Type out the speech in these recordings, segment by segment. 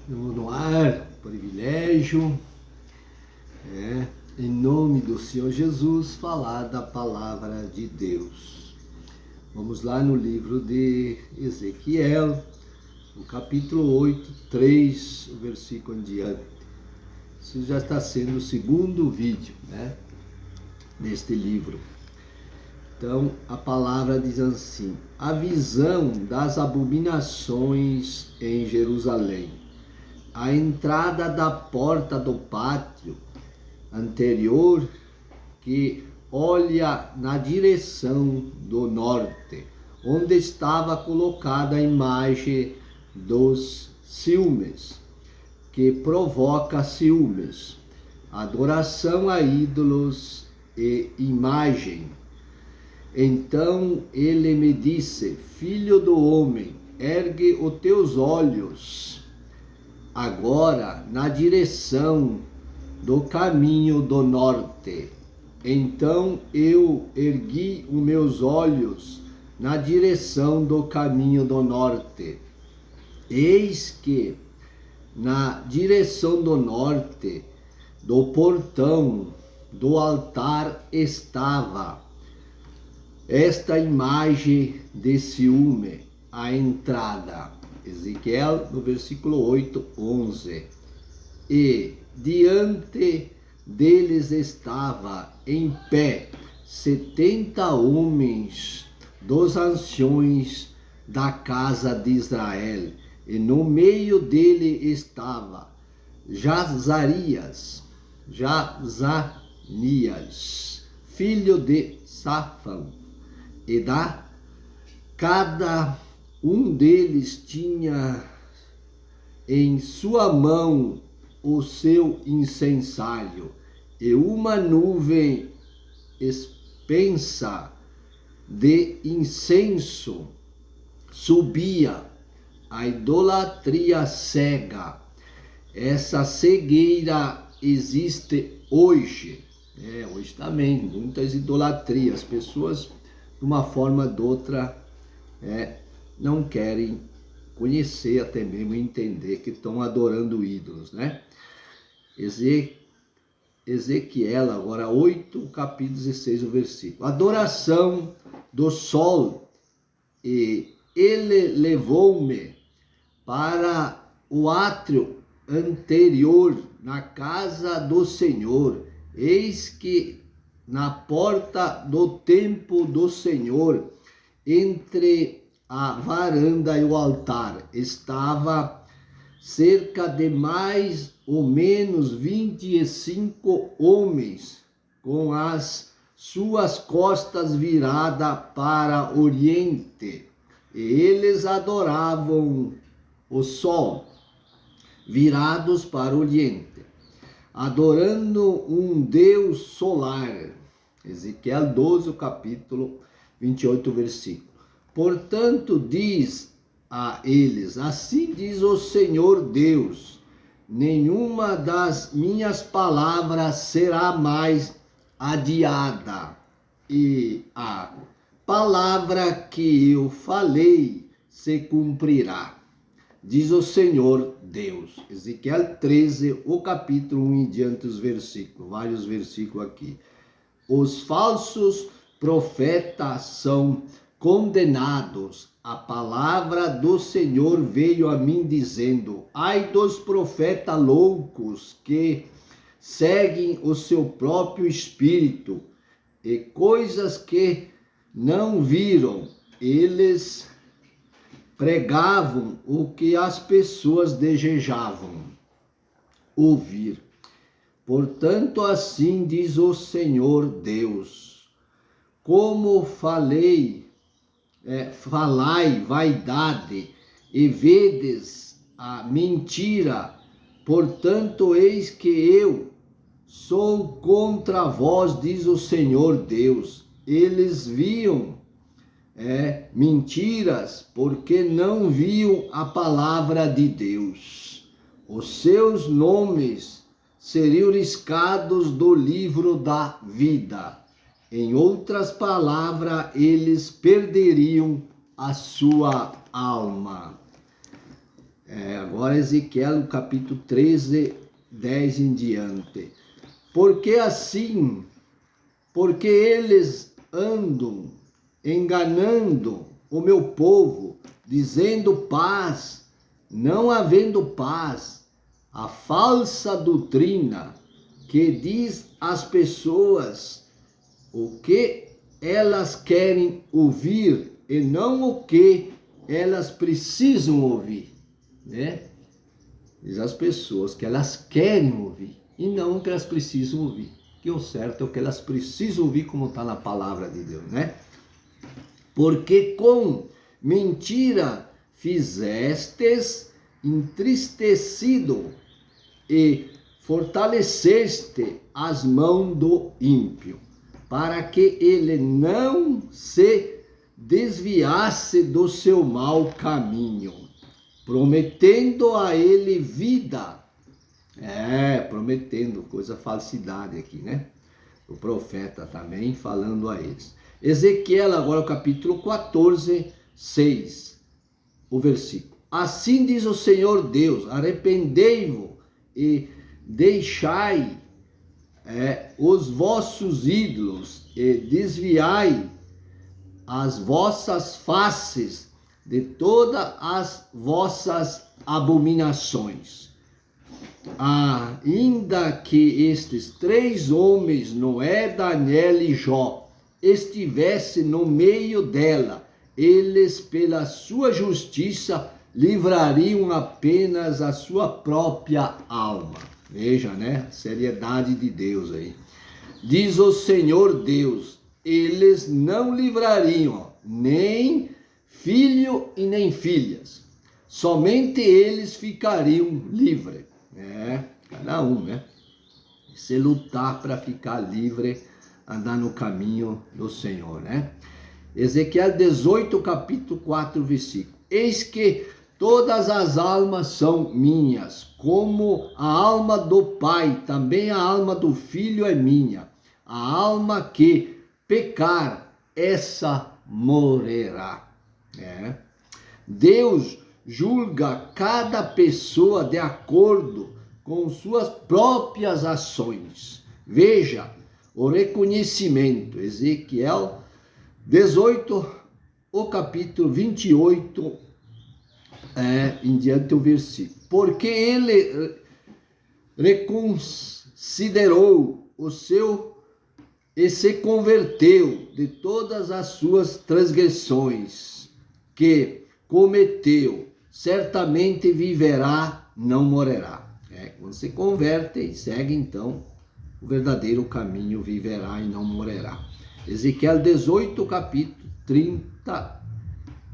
Estamos no ar, privilégio, em nome do Senhor Jesus, falar da palavra de Deus. Vamos lá no livro de Ezequiel, no capítulo 8, 3, o versículo em diante. Isso já está sendo o segundo vídeo, neste livro. Então, a palavra diz assim: a visão das abominações em Jerusalém. A entrada da porta do pátio anterior, que olha na direção do norte, onde estava colocada a imagem dos ciúmes, que provoca ciúmes, adoração a ídolos e imagem. Então ele me disse: filho do homem, ergue os teus olhos agora na direção do caminho do norte. Então eu ergui os meus olhos na direção do caminho do norte. Eis que na direção do norte do portão do altar estava esta imagem de ciúme, a entrada. Ezequiel, no versículo 8, 11. E diante deles estava em pé 70 homens dos anciões da casa de Israel, e no meio dele estava Jazanias, filho de Safão, e cada um deles tinha em sua mão o seu incensário, e uma nuvem espensa de incenso subia. A idolatria cega. Essa cegueira existe hoje. Hoje também, muitas idolatrias. Pessoas, de uma forma ou de outra, não querem conhecer, até mesmo entender que estão adorando ídolos, Ezequiel, agora 8, capítulo 16, o versículo. Adoração do sol. E ele levou-me para o átrio anterior, na casa do Senhor. Eis que na porta do templo do Senhor, entre a varanda e o altar, estava cerca de mais ou menos 25 homens, com as suas costas viradas para o oriente. E eles adoravam o sol, virados para o oriente, adorando um Deus solar. Ezequiel 12, capítulo 28, versículo. Portanto, diz a eles: assim diz o Senhor Deus, nenhuma das minhas palavras será mais adiada, e a palavra que eu falei se cumprirá, diz o Senhor Deus. Ezequiel 13, o capítulo 1 em diante, os versículos, vários versículos aqui. Os falsos profetas são condenados. A palavra do Senhor veio a mim dizendo: ai dos profetas loucos que seguem o seu próprio espírito e coisas que não viram. Eles pregavam o que as pessoas desejavam ouvir. Portanto, assim diz o Senhor Deus: como falai vaidade e vedes a mentira, portanto, eis que eu sou contra vós, diz o Senhor Deus. Eles viam mentiras, porque não viam a palavra de Deus. Os seus nomes seriam riscados do livro da vida. Em outras palavras, eles perderiam a sua alma. Agora Agora Ezequiel, capítulo 13, 10 em diante. Porque eles andam enganando o meu povo, dizendo paz, não havendo paz, a falsa doutrina que diz às pessoas o que elas querem ouvir e não o que elas precisam ouvir, né? Diz às pessoas que elas querem ouvir e não o que elas precisam ouvir. Que o certo é o que elas precisam ouvir, como está na palavra de Deus, né? Porque com mentira fizestes entristecido e fortaleceste as mãos do ímpio, para que ele não se desviasse do seu mau caminho, prometendo a ele vida. Prometendo, coisa falsidade aqui, né? O profeta também falando a eles. Ezequiel, agora o capítulo 14, 6, o versículo. Assim diz o Senhor Deus, arrependei-vos e deixai os vossos ídolos e desviai as vossas faces de todas as vossas abominações. Ainda que estes 3 homens, Noé, Daniel e Jó, estivessem no meio dela, eles, pela sua justiça, livrariam apenas a sua própria alma. Veja, né? Seriedade de Deus aí. Diz o Senhor Deus, eles não livrariam nem filho e nem filhas. Somente eles ficariam livres. Cada um, né? Se lutar para ficar livre, andar no caminho do Senhor, né? Ezequiel 18, capítulo 4, versículo. Eis que todas as almas são minhas, como a alma do Pai, também a alma do Filho é minha. A alma que pecar, essa morrerá. Deus julga cada pessoa de acordo com suas próprias ações. Veja o reconhecimento. Ezequiel 18, o capítulo 28, em diante o versículo. Porque ele reconsiderou o seu e se converteu de todas as suas transgressões que cometeu, certamente viverá, não morrerá. Quando se converte e segue, então, o verdadeiro caminho, viverá e não morrerá. Ezequiel 18, capítulo 30,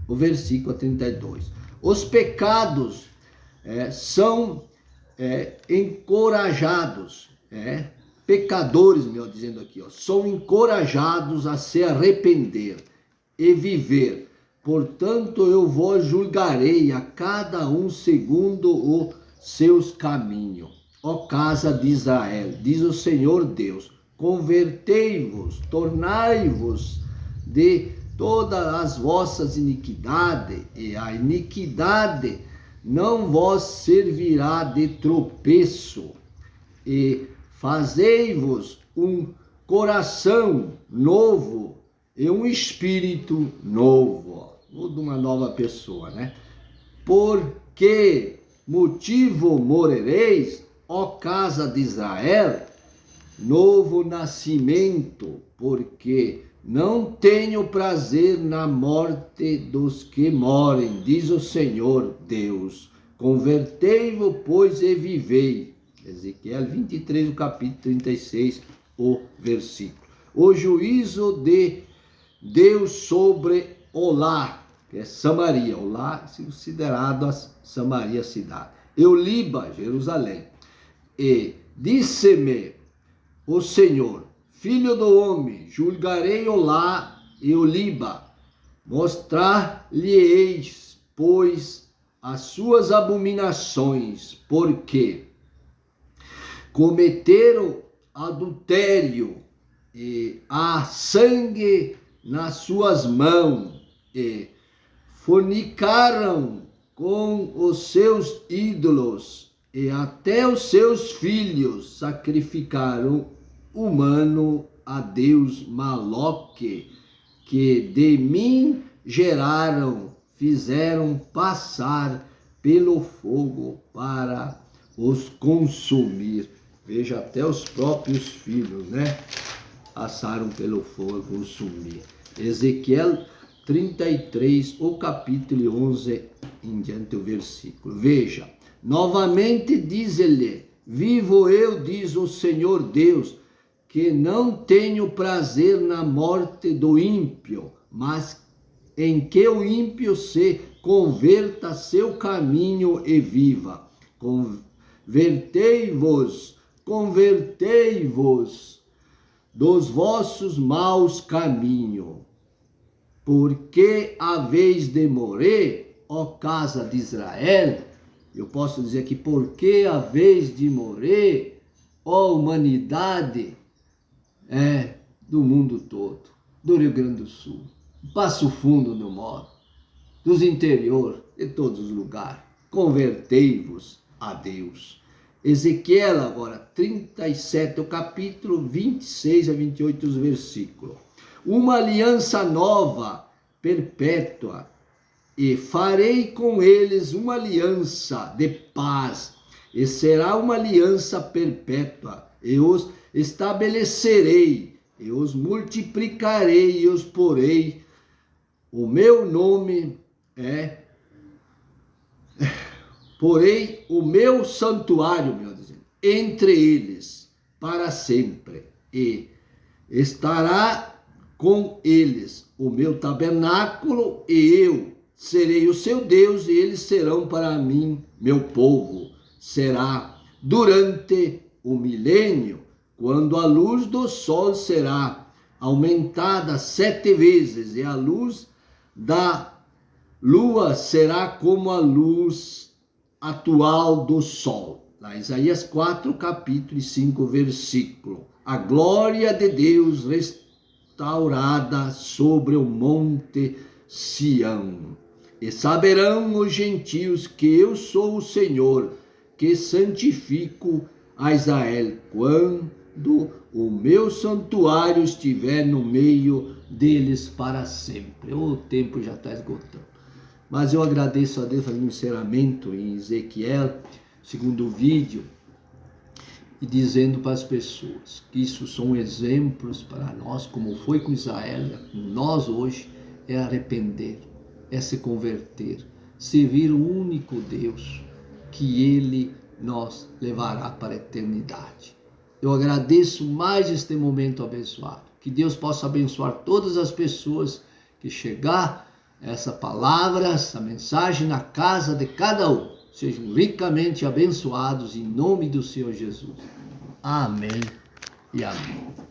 o versículo 32. Os pecados são encorajados, pecadores, melhor dizendo aqui, são encorajados a se arrepender e viver. Portanto, eu vos julgarei a cada um segundo os seus caminhos. Ó casa de Israel, diz o Senhor Deus, convertei-vos, tornai-vos de todas as vossas iniquidades, e a iniquidade não vos servirá de tropeço, e fazei-vos um coração novo e um espírito novo. Toda uma nova pessoa, né? Por que motivo morrereis, ó casa de Israel? Novo nascimento, porque não tenho prazer na morte dos que morrem, diz o Senhor Deus. Convertei-vos, pois, e vivei. Ezequiel 23, o capítulo 36, o versículo. O juízo de Deus sobre Olá, que é Samaria. Olá, considerado a Samaria cidade. Eulíba, Jerusalém. E disse-me o Senhor, filho do homem, julgarei Olá e Eulíba, mostrar-lhe-eis, pois, as suas abominações, porque cometeram adultério e há sangue nas suas mãos, e fornicaram com os seus ídolos, e até os seus filhos sacrificaram humano a Deus Maloque, que de mim geraram, fizeram passar pelo fogo para os consumir. Veja, até os próprios filhos, né? Passaram pelo fogo, consumir. Ezequiel 33, o capítulo 11 em diante o versículo. Veja, novamente diz-lhe: vivo eu, diz o Senhor Deus, que não tenho prazer na morte do ímpio, mas em que o ímpio se converta a seu caminho e viva. Convertei-vos dos vossos maus caminhos. Porque haveis de morrer, ó casa de Israel? Eu posso dizer aqui, porque haveis de morrer, ó humanidade do mundo todo, do Rio Grande do Sul, Passo Fundo no moro, dos interior, de todos os lugares. Convertei-vos a Deus. Ezequiel agora, 37, o capítulo 26 a 28, os versículos. Uma aliança nova, perpétua, e farei com eles uma aliança de paz, e será uma aliança perpétua, e os estabelecerei, e os multiplicarei, e os porei, o meu nome porei o meu santuário, meu Deus, entre eles, para sempre, e estará com eles o meu tabernáculo, e eu serei o seu Deus, e eles serão para mim meu povo. Será durante o milênio, quando a luz do sol será aumentada 7 vezes, e a luz da lua será como a luz atual do sol. Lá, Isaías 4, capítulo 5, versículo. A glória de Deus restaurada sobre o monte Sião. E saberão os gentios que eu sou o Senhor, que santifico a Israel, quando o meu santuário estiver no meio deles para sempre. O tempo já está esgotando. Mas eu agradeço a Deus fazendo um encerramento em Ezequiel, segundo vídeo, e dizendo para as pessoas que isso são exemplos para nós, como foi com Israel, nós hoje, é arrepender, é se converter, servir o único Deus, que Ele nos levará para a eternidade. Eu agradeço mais este momento abençoado. Que Deus possa abençoar todas as pessoas que chegar essa palavra, essa mensagem na casa de cada um. Sejam ricamente abençoados em nome do Senhor Jesus. Amém e amém.